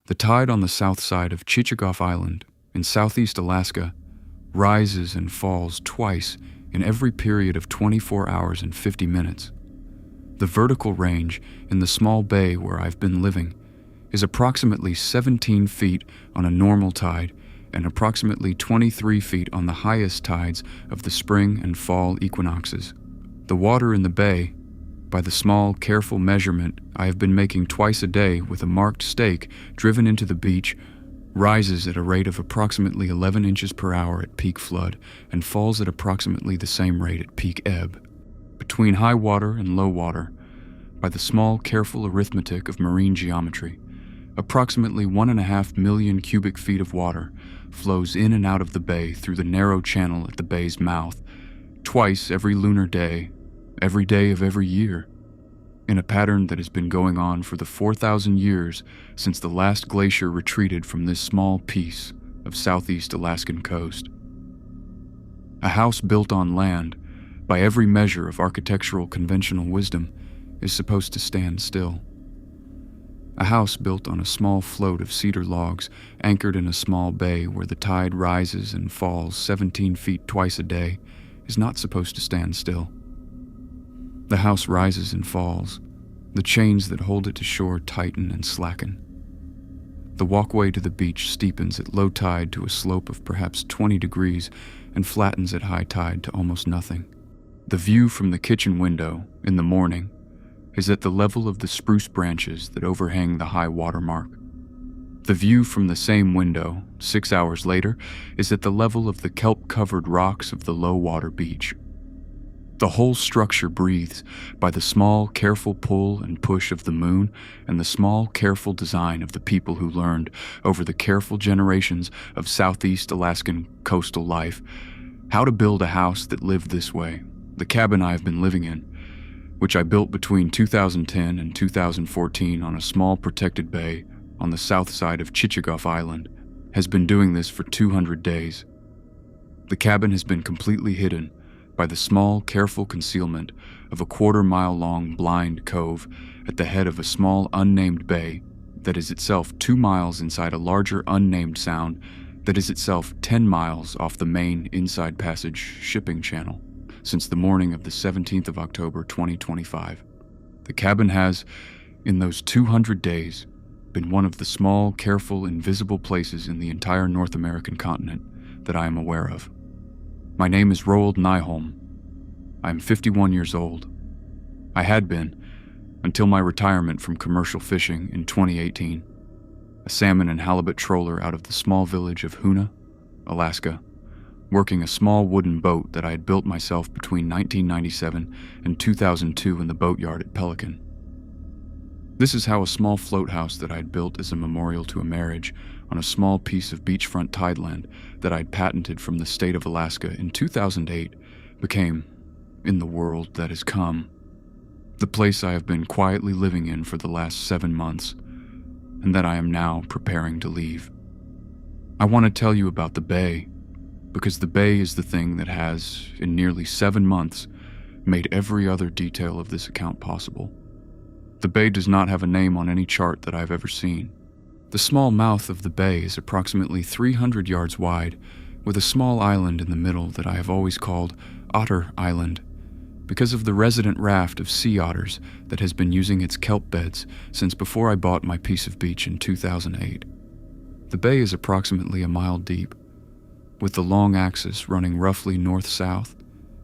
The tide on the south side of Chichagof Island in southeast Alaska rises and falls twice in every period of 24 hours and 50 minutes. The vertical range in the small bay where I've been living is approximately 17 feet on a normal tide and approximately 23 feet on the highest tides of the spring and fall equinoxes. The water in the bay, by the small, careful measurement I have been making twice a day with a marked stake driven into the beach, rises at a rate of approximately 11 inches per hour at peak flood and falls at approximately the same rate at peak ebb. Between high water and low water, by the small, careful arithmetic of marine geometry, approximately 1.5 million cubic feet of water flows in and out of the bay through the narrow channel at the bay's mouth, twice every lunar day, every day of every year, in a pattern that has been going on for the 4,000 years since the last glacier retreated from this small piece of southeast Alaskan coast. A house built on land, by every measure of architectural conventional wisdom, is supposed to stand still. A house built on a small float of cedar logs anchored in a small bay where the tide rises and falls 17 feet twice a day is not supposed to stand still. The house rises and falls. The chains that hold it to shore tighten and slacken. The walkway to the beach steepens at low tide to a slope of perhaps 20 degrees and flattens at high tide to almost nothing. The view from the kitchen window, in the morning, is at the level of the spruce branches that overhang the high water mark. The view from the same window, 6 hours later, is at the level of the kelp-covered rocks of the low-water beach. The whole structure breathes by the small, careful pull and push of the moon and the small, careful design of the people who learned, over the careful generations of southeast Alaskan coastal life, how to build a house that lived this way. The cabin I have been living in, which I built between 2010 and 2014 on a small protected bay on the south side of Chichagof Island, has been doing this for 200 days. The cabin has been completely hidden by the small, careful concealment of a quarter-mile-long blind cove at the head of a small unnamed bay that is itself 2 miles inside a larger unnamed sound that is itself 10 miles off the main Inside Passage shipping channel since the morning of the 17th of October 2025. The cabin has, in those 200 days, been one of the small, careful, invisible places in the entire North American continent that I am aware of. My name is Roald Nyholm. I am 51 years old. I had been, until my retirement from commercial fishing in 2018, a salmon and halibut troller out of the small village of Hoona, Alaska, working a small wooden boat that I had built myself between 1997 and 2002 in the boatyard at Pelican. This is how a small float house that I had built as a memorial to a marriage on a small piece of beachfront tideland that I had patented from the state of Alaska in 2008 became, in the world that has come, the place I have been quietly living in for the last 7 months, and that I am now preparing to leave. I want to tell you about the bay, because the bay is the thing that has, in nearly 7 months, made every other detail of this account possible. The bay does not have a name on any chart that I've ever seen. The small mouth of the bay is approximately 300 yards wide, with a small island in the middle that I have always called Otter Island, because of the resident raft of sea otters that has been using its kelp beds since before I bought my piece of beach in 2008. The bay is approximately a mile deep, with the long axis running roughly north-south,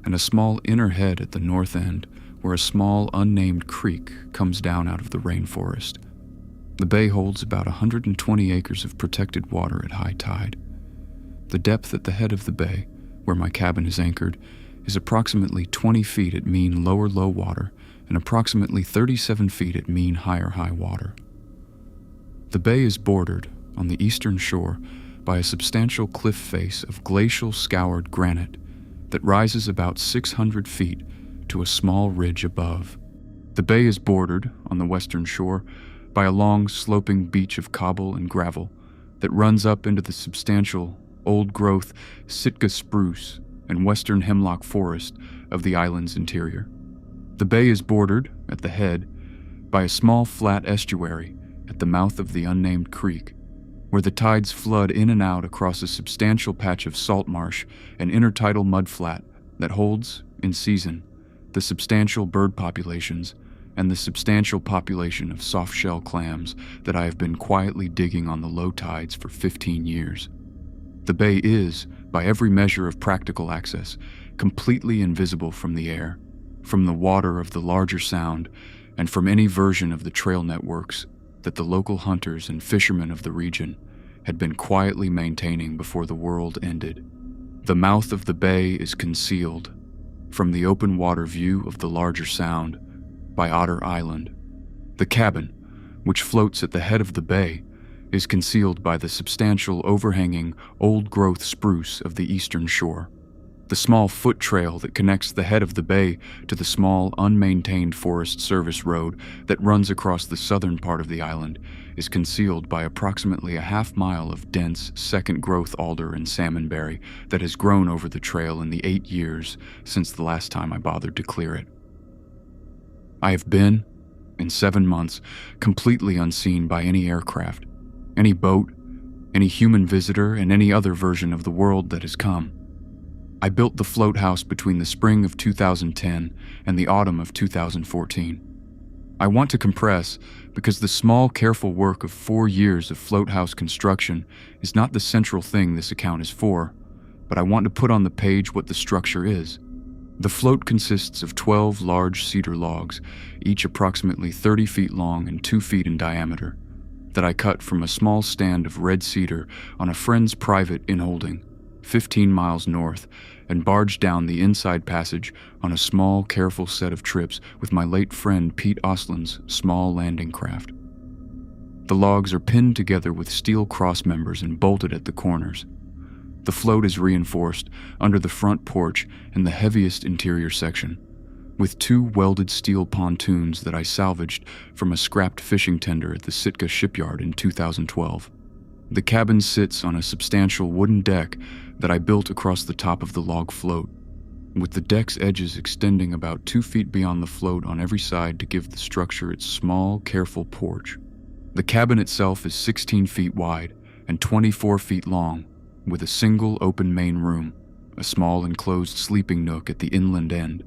and a small inner head at the north end where a small unnamed creek comes down out of the rainforest. The bay holds about 120 acres of protected water at high tide. The depth at the head of the bay, where my cabin is anchored, is approximately 20 feet at mean lower low water and approximately 37 feet at mean higher high water. The bay is bordered, on the eastern shore, by a substantial cliff face of glacial scoured granite that rises about 600 feet to a small ridge above. The bay is bordered, on the western shore, by a long sloping beach of cobble and gravel that runs up into the substantial, old-growth Sitka spruce and western hemlock forest of the island's interior. The bay is bordered, at the head, by a small flat estuary at the mouth of the unnamed creek, where the tides flood in and out across a substantial patch of salt marsh and intertidal mudflat that holds, in season, the substantial bird populations and the substantial population of soft-shell clams that I have been quietly digging on the low tides for 15 years. The bay is, by every measure of practical access, completely invisible from the air, from the water of the larger sound, and from any version of the trail networks that the local hunters and fishermen of the region had been quietly maintaining before the world ended. The mouth of the bay is concealed from the open water view of the larger sound by Otter Island. The cabin, which floats at the head of the bay, is concealed by the substantial overhanging old-growth spruce of the eastern shore. The small foot trail that connects the head of the bay to the small, unmaintained Forest Service road that runs across the southern part of the island is concealed by approximately a half-mile of dense, second-growth alder and salmonberry that has grown over the trail in the 8 years since the last time I bothered to clear it. I have been, in 7 months, completely unseen by any aircraft, any boat, any human visitor, and any other version of the world that has come. I built the float house between the spring of 2010 and the autumn of 2014. I want to compress because the small, careful work of 4 years of float house construction is not the central thing this account is for, but I want to put on the page what the structure is. The float consists of 12 large cedar logs, each approximately 30 feet long and 2 feet in diameter, that I cut from a small stand of red cedar on a friend's private inholding, 15 miles north, and barged down the inside passage on a small, careful set of trips with my late friend Pete Oslin's small landing craft. The logs are pinned together with steel cross members and bolted at the corners. The float is reinforced under the front porch and the heaviest interior section, with 2 welded steel pontoons that I salvaged from a scrapped fishing tender at the Sitka shipyard in 2012. The cabin sits on a substantial wooden deck that I built across the top of the log float, with the deck's edges extending about 2 feet beyond the float on every side to give the structure its small, careful porch. The cabin itself is 16 feet wide and 24 feet long, with a single open main room, a small enclosed sleeping nook at the inland end,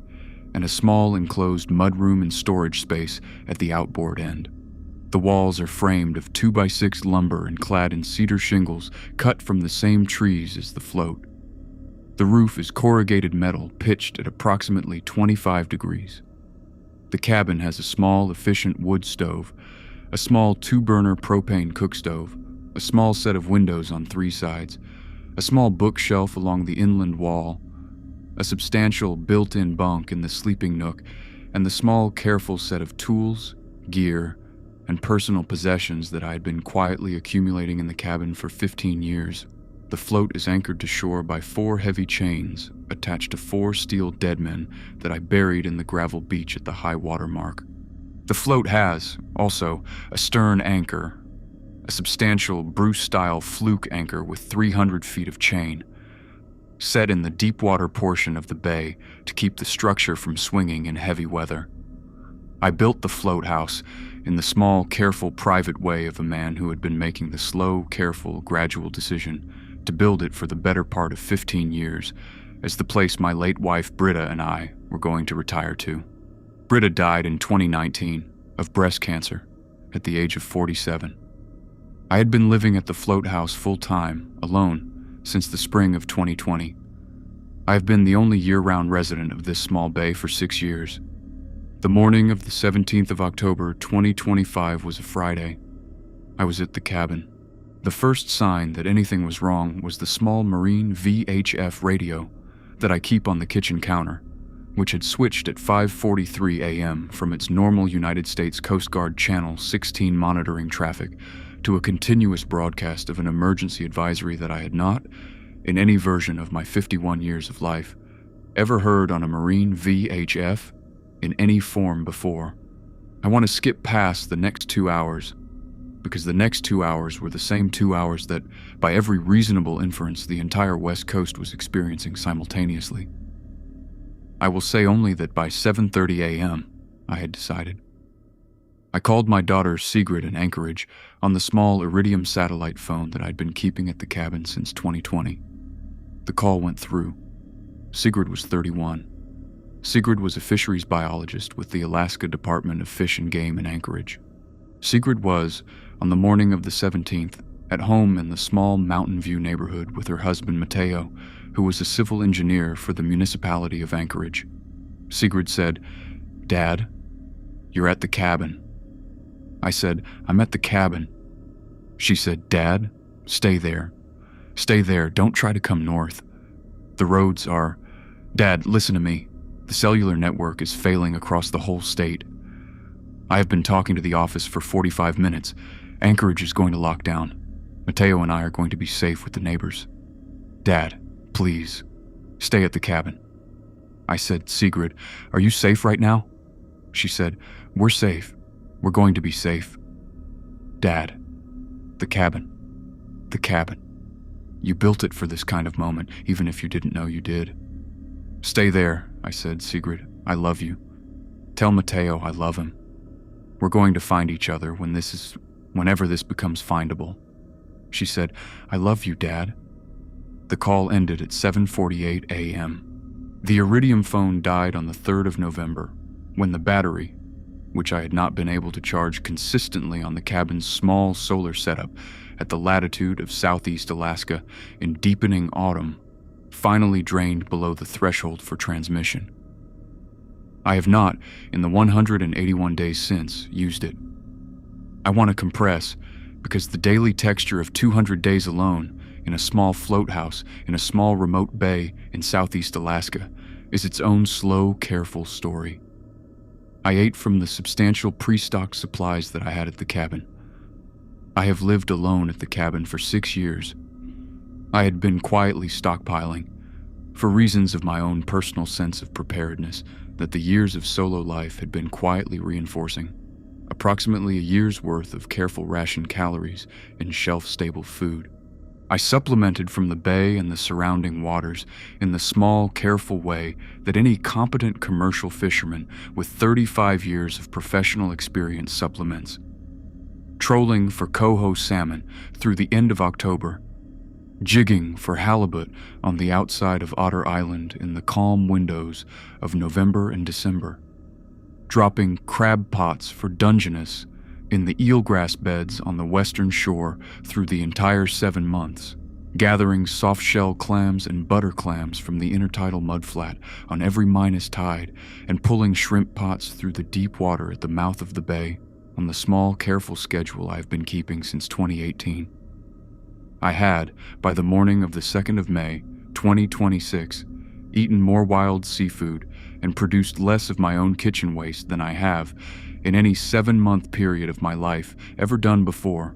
and a small enclosed mudroom and storage space at the outboard end. The walls are framed of 2x6 lumber and clad in cedar shingles cut from the same trees as the float. The roof is corrugated metal pitched at approximately 25 degrees. The cabin has a small, efficient wood stove, a small 2-burner propane cook stove, a small set of windows on 3 sides, a small bookshelf along the inland wall, a substantial built-in bunk in the sleeping nook, and the small, careful set of tools, gear, and personal possessions that I had been quietly accumulating in the cabin for 15 years. The float is anchored to shore by 4 heavy chains attached to 4 steel deadmen that I buried in the gravel beach at the high water mark. The float has, also, a stern anchor, a substantial Bruce-style fluke anchor with 300 feet of chain, set in the deep water portion of the bay to keep the structure from swinging in heavy weather. I built the float house in the small, careful, private way of a man who had been making the slow, careful, gradual decision to build it for the better part of 15 years as the place my late wife Britta and I were going to retire to. Britta died in 2019 of breast cancer at the age of 47. I had been living at the float house full-time, alone, since the spring of 2020. I have been the only year-round resident of this small bay for 6 years. The morning of the 17th of October, 2025 was a Friday. I was at the cabin. The first sign that anything was wrong was the small marine VHF radio that I keep on the kitchen counter, which had switched at 5:43 a.m. from its normal United States Coast Guard Channel 16 monitoring traffic to a continuous broadcast of an emergency advisory that I had not, in any version of my 51 years of life, ever heard on a marine VHF in any form before. I want to skip past the next 2 hours, because the next 2 hours were the same 2 hours that, by every reasonable inference, the entire West Coast was experiencing simultaneously. I will say only that by 7:30 a.m., I had decided. I called my daughter Sigrid in Anchorage on the small Iridium satellite phone that I'd been keeping at the cabin since 2020. The call went through. Sigrid was 31. Sigrid was a fisheries biologist with the Alaska Department of Fish and Game in Anchorage. Sigrid was, on the morning of the 17th, at home in the small Mountain View neighborhood with her husband Mateo, who was a civil engineer for the municipality of Anchorage. Sigrid said, "Dad, you're at the cabin." I said, "I'm at the cabin." She said, "Dad, stay there. Stay there, don't try to come north. The roads are... Dad, listen to me. The cellular network is failing across the whole state. I have been talking to the office for 45 minutes. Anchorage is going to lock down. Mateo and I are going to be safe with the neighbors. Dad, please, stay at the cabin." I said, "Sigrid, are you safe right now?" She said, "We're safe. We're going to be safe." "Dad, the cabin. The cabin. You built it for this kind of moment, even if you didn't know you did." "Stay there," I said, "Sigrid. I love you. Tell Mateo I love him. We're going to find each other whenever this becomes findable." She said, "I love you, Dad." The call ended at 7:48 a.m. The Iridium phone died on the 3rd of November, when the battery, which I had not been able to charge consistently on the cabin's small solar setup at the latitude of southeast Alaska in deepening autumn, finally drained below the threshold for transmission. I have not, in the 181 days since, used it. I want to compress, because the daily texture of 200 days alone, in a small float house in a small remote bay in southeast Alaska, is its own slow, careful story. I ate from the substantial pre-stocked supplies that I had at the cabin. I have lived alone at the cabin for 6 years. I had been quietly stockpiling, for reasons of my own personal sense of preparedness that the years of solo life had been quietly reinforcing, approximately a year's worth of careful ration calories in shelf-stable food. I supplemented from the bay and the surrounding waters in the small, careful way that any competent commercial fisherman with 35 years of professional experience supplements. Trolling for coho salmon through the end of October, jigging for halibut on the outside of Otter Island in the calm windows of November and December, dropping crab pots for Dungeness in the eelgrass beds on the western shore through the entire 7 months, gathering soft-shell clams and butter clams from the intertidal mudflat on every minus tide, and pulling shrimp pots through the deep water at the mouth of the bay on the small, careful schedule I have been keeping since 2018. I had, by the morning of the 2nd of May, 2026, eaten more wild seafood and produced less of my own kitchen waste than I have, in any 7-month period of my life, ever done before.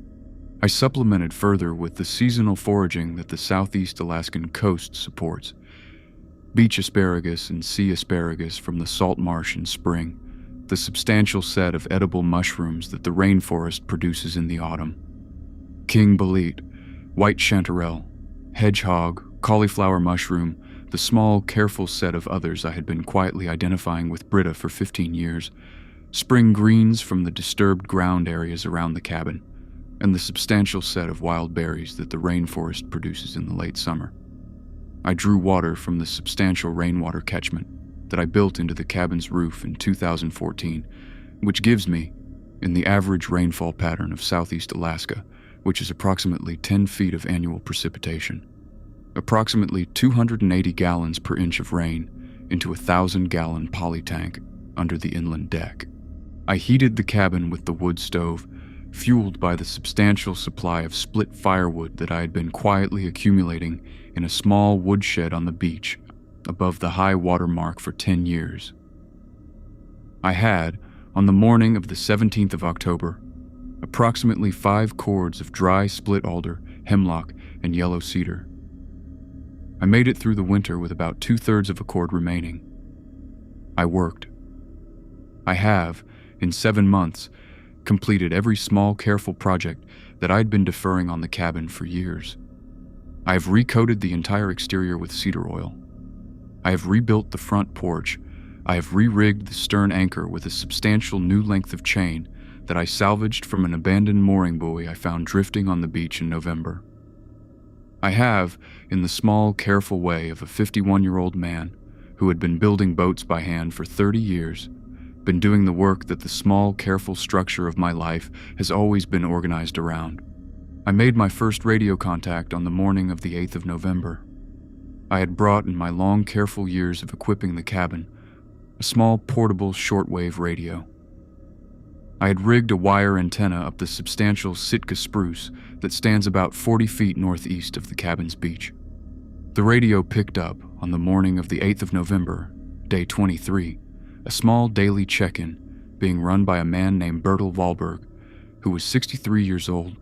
I supplemented further with the seasonal foraging that the southeast Alaskan coast supports. Beach asparagus and sea asparagus from the salt marsh in spring, the substantial set of edible mushrooms that the rainforest produces in the autumn. King bolete, white chanterelle, hedgehog, cauliflower mushroom, the small, careful set of others I had been quietly identifying with Britta for 15 years, spring greens from the disturbed ground areas around the cabin, and the substantial set of wild berries that the rainforest produces in the late summer. I drew water from the substantial rainwater catchment that I built into the cabin's roof in 2014, which gives me, in the average rainfall pattern of southeast Alaska, which is approximately 10 feet of annual precipitation, approximately 280 gallons per inch of rain into a 1,000-gallon poly tank under the inland deck. I heated the cabin with the wood stove, fueled by the substantial supply of split firewood that I had been quietly accumulating in a small woodshed on the beach above the high water mark for 10 years. I had, on the morning of the 17th of October, approximately 5 cords of dry split alder, hemlock, and yellow cedar. I made it through the winter with about 2/3 of a cord remaining. I worked. I have, in 7 months, completed every small, careful project that I'd been deferring on the cabin for years. I have recoated the entire exterior with cedar oil. I have rebuilt the front porch. I have re-rigged the stern anchor with a substantial new length of chain that I salvaged from an abandoned mooring buoy I found drifting on the beach in November. I have, in the small, careful way of a 51-year-old man who had been building boats by hand for 30 years, been doing the work that the small, careful structure of my life has always been organized around. I made my first radio contact on the morning of the 8th of November. I had brought, in my long, careful years of equipping the cabin, a small, portable shortwave radio. I had rigged a wire antenna up the substantial Sitka spruce that stands about 40 feet northeast of the cabin's beach. The radio picked up, on the morning of the 8th of November, day 23, a small daily check-in being run by a man named Bertel Wahlberg, who was 63 years old,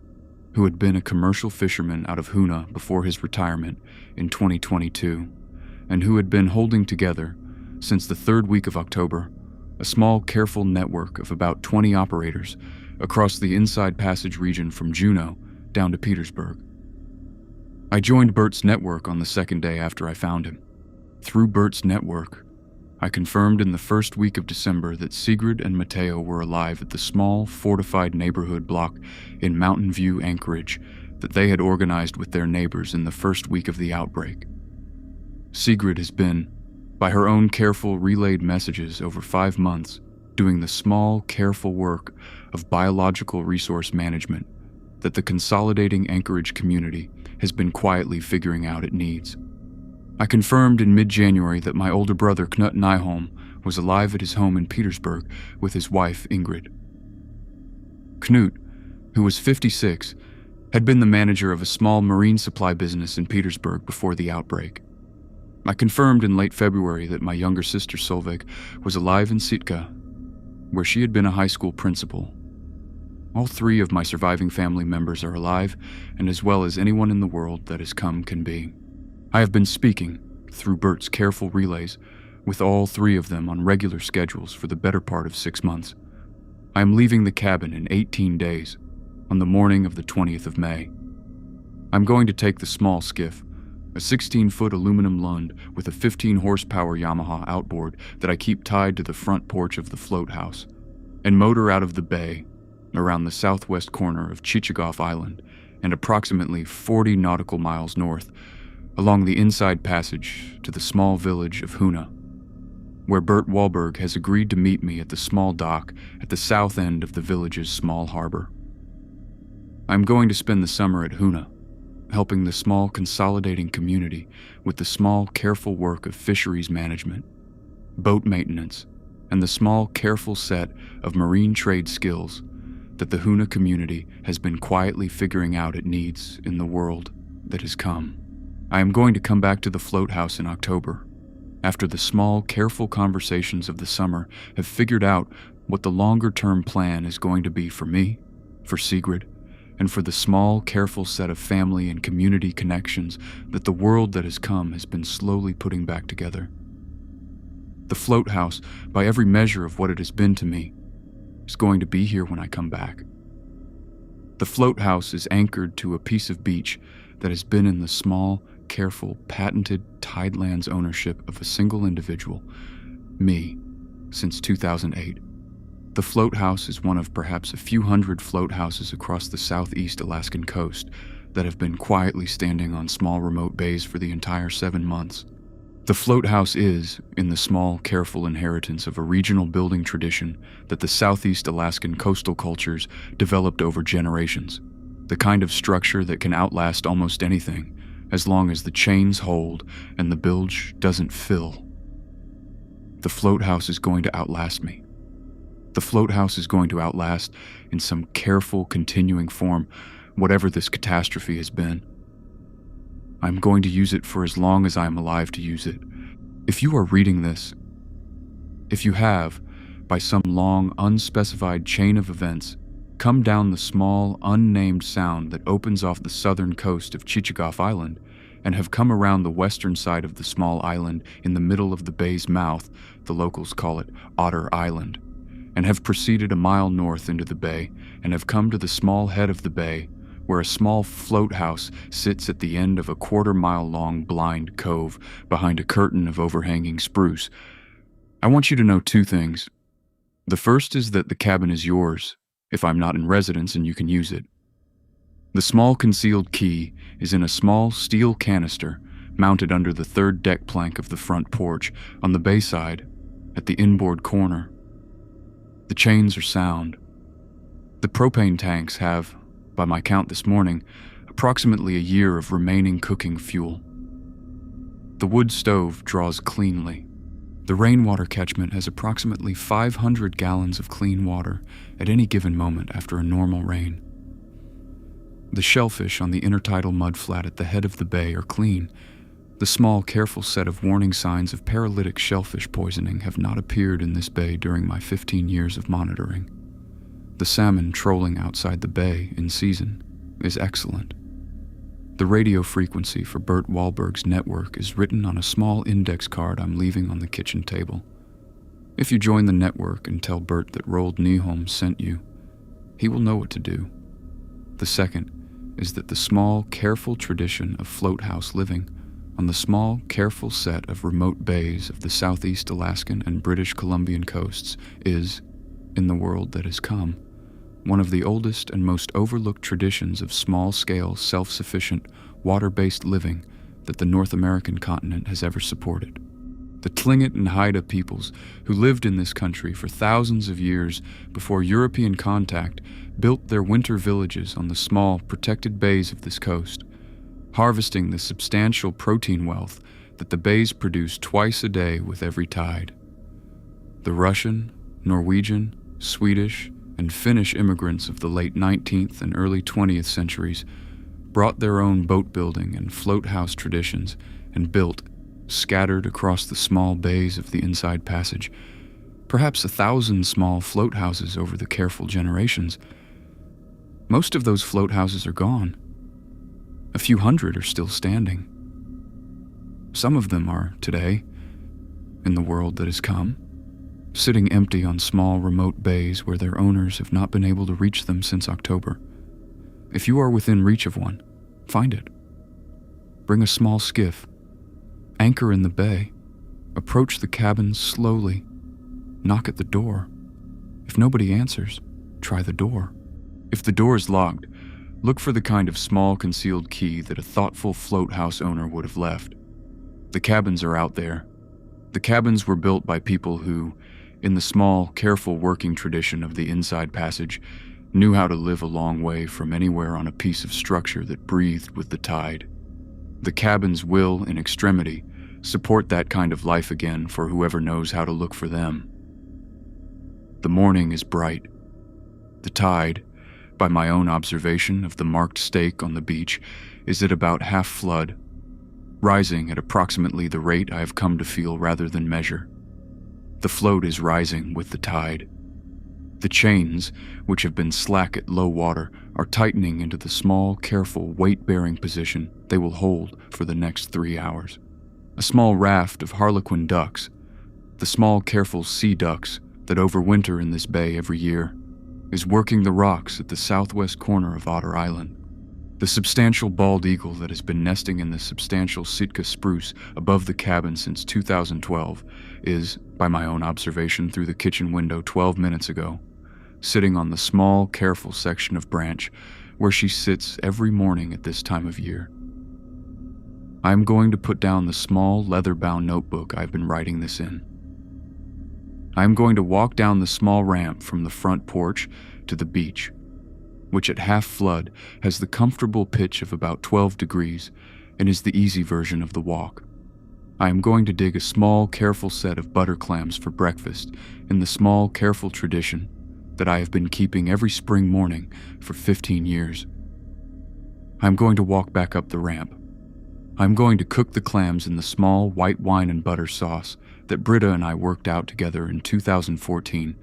who had been a commercial fisherman out of Hoona before his retirement in 2022, and who had been holding together, since the third week of October, a small, careful network of about 20 operators across the Inside Passage region from Juneau down to Petersburg. I joined Bert's network on the second day after I found him. Through Bert's network, I confirmed in the first week of December that Sigrid and Matteo were alive at the small, fortified neighborhood block in Mountain View, Anchorage, that they had organized with their neighbors in the first week of the outbreak. Sigrid has been, by her own careful relayed messages over 5 months, doing the small, careful work of biological resource management that the consolidating Anchorage community has been quietly figuring out it needs. I confirmed in mid-January that my older brother Knut Nyholm was alive at his home in Petersburg with his wife Ingrid. Knut, who was 56, had been the manager of a small marine supply business in Petersburg before the outbreak. I confirmed in late February that my younger sister Solveig was alive in Sitka, where she had been a high school principal. All 3 of my surviving family members are alive, and as well as anyone in the world that has come can be. I have been speaking, through Bert's careful relays, with all 3 of them on regular schedules for the better part of 6 months. I am leaving the cabin in 18 days, on the morning of the 20th of May. I'm going to take the small skiff, a 16-foot aluminum Lund with a 15-horsepower Yamaha outboard that I keep tied to the front porch of the float house, and motor out of the bay, around the southwest corner of Chichagof Island and approximately 40 nautical miles north, along the Inside Passage to the small village of Hoona, where Bert Wahlberg has agreed to meet me at the small dock at the south end of the village's small harbor. I'm going to spend the summer at Hoona, helping the small consolidating community with the small careful work of fisheries management, boat maintenance, and the small careful set of marine trade skills that the Hoona community has been quietly figuring out it needs in the world that has come. I am going to come back to the float house in October, after the small, careful conversations of the summer have figured out what the longer-term plan is going to be for me, for Sigrid, and for the small, careful set of family and community connections that the world that has come has been slowly putting back together. The float house, by every measure of what it has been to me, is going to be here when I come back. The float house is anchored to a piece of beach that has been in the small, careful, patented Tidelands ownership of a single individual, me, since 2008. The float house is one of perhaps a few hundred float houses across the southeast Alaskan coast that have been quietly standing on small remote bays for the entire 7 months. The float house is, in the small, careful inheritance of a regional building tradition that the Southeast Alaskan coastal cultures developed over generations, the kind of structure that can outlast almost anything, as long as the chains hold and the bilge doesn't fill. The float house is going to outlast me. The float house is going to outlast, in some careful, continuing form, whatever this catastrophe has been. I'm going to use it for as long as I am alive to use it. If you are reading this, if you have, by some long, unspecified chain of events, come down the small, unnamed sound that opens off the southern coast of Chichagof Island, and have come around the western side of the small island in the middle of the bay's mouth, the locals call it Otter Island, and have proceeded a mile north into the bay, and have come to the small head of the bay, where a small float house sits at the end of a quarter-mile-long blind cove behind a curtain of overhanging spruce. I want you to know 2 things. The first is that the cabin is yours, if I'm not in residence and you can use it. The small concealed key is in a small steel canister mounted under the third deck plank of the front porch on the bay side at the inboard corner. The chains are sound. The propane tanks have, by my count this morning, approximately a year of remaining cooking fuel. The wood stove draws cleanly. The rainwater catchment has approximately 500 gallons of clean water at any given moment after a normal rain. The shellfish on the intertidal mudflat at the head of the bay are clean. The small, careful set of warning signs of paralytic shellfish poisoning have not appeared in this bay during my 15 years of monitoring. The salmon trolling outside the bay in season is excellent. The radio frequency for Bert Wahlberg's network is written on a small index card I'm leaving on the kitchen table. If you join the network and tell Bert that Roald Nyholm sent you, he will know what to do. The second is that the small, careful tradition of float house living on the small, careful set of remote bays of the southeast Alaskan and British Columbian coasts is, in the world that has come, one of the oldest and most overlooked traditions of small-scale, self-sufficient, water-based living that the North American continent has ever supported. The Tlingit and Haida peoples, who lived in this country for thousands of years before European contact, built their winter villages on the small, protected bays of this coast, harvesting the substantial protein wealth that the bays produce twice a day with every tide. The Russian, Norwegian, Swedish, and Finnish immigrants of the late 19th and early 20th centuries brought their own boat building and float house traditions and built, scattered across the small bays of the Inside Passage, perhaps 1,000 small float houses over the careful generations. Most of those float houses are gone. A few hundred are still standing. Some of them are, today, in the world that has come, sitting empty on small remote bays where their owners have not been able to reach them since October. If you are within reach of one, find it. Bring a small skiff. Anchor in the bay. Approach the cabin slowly. Knock at the door. If nobody answers, try the door. If the door is locked, look for the kind of small concealed key that a thoughtful float house owner would have left. The cabins are out there. The cabins were built by people who, in the small, careful working tradition of the Inside Passage, knew how to live a long way from anywhere on a piece of structure that breathed with the tide. The cabins will, in extremity, support that kind of life again for whoever knows how to look for them. The morning is bright. The tide, by my own observation of the marked stake on the beach, is at about half flood, rising at approximately the rate I have come to feel rather than measure. The float is rising with the tide. The chains, which have been slack at low water, are tightening into the small, careful, weight-bearing position they will hold for the next 3 hours. A small raft of harlequin ducks, the small, careful sea ducks that overwinter in this bay every year, is working the rocks at the southwest corner of Otter Island. The substantial bald eagle that has been nesting in the substantial Sitka spruce above the cabin since 2012 is, by my own observation through the kitchen window 12 minutes ago, sitting on the small, careful section of branch where she sits every morning at this time of year. I am going to put down the small, leather-bound notebook I've been writing this in. I am going to walk down the small ramp from the front porch to the beach, which at half flood has the comfortable pitch of about 12 degrees and is the easy version of the walk. I am going to dig a small, careful set of butter clams for breakfast in the small, careful tradition that I have been keeping every spring morning for 15 years. I am going to walk back up the ramp. I am going to cook the clams in the small white wine and butter sauce that Britta and I worked out together in 2014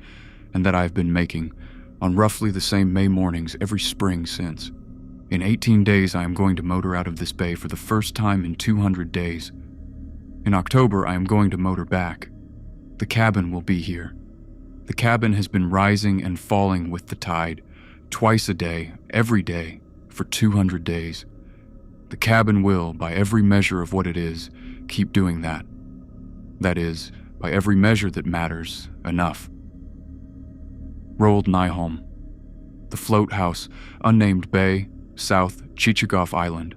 and that I have been making on roughly the same May mornings every spring since. In 18 days, I am going to motor out of this bay for the first time in 200 days. In October, I am going to motor back. The cabin will be here. The cabin has been rising and falling with the tide, twice a day, every day, for 200 days. The cabin will, by every measure of what it is, keep doing that. That is, by every measure that matters, enough. Roald Nyholm, The Float House, Unnamed Bay, South Chichagof Island,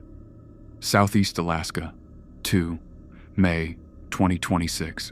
Southeast Alaska, 2 May 2026.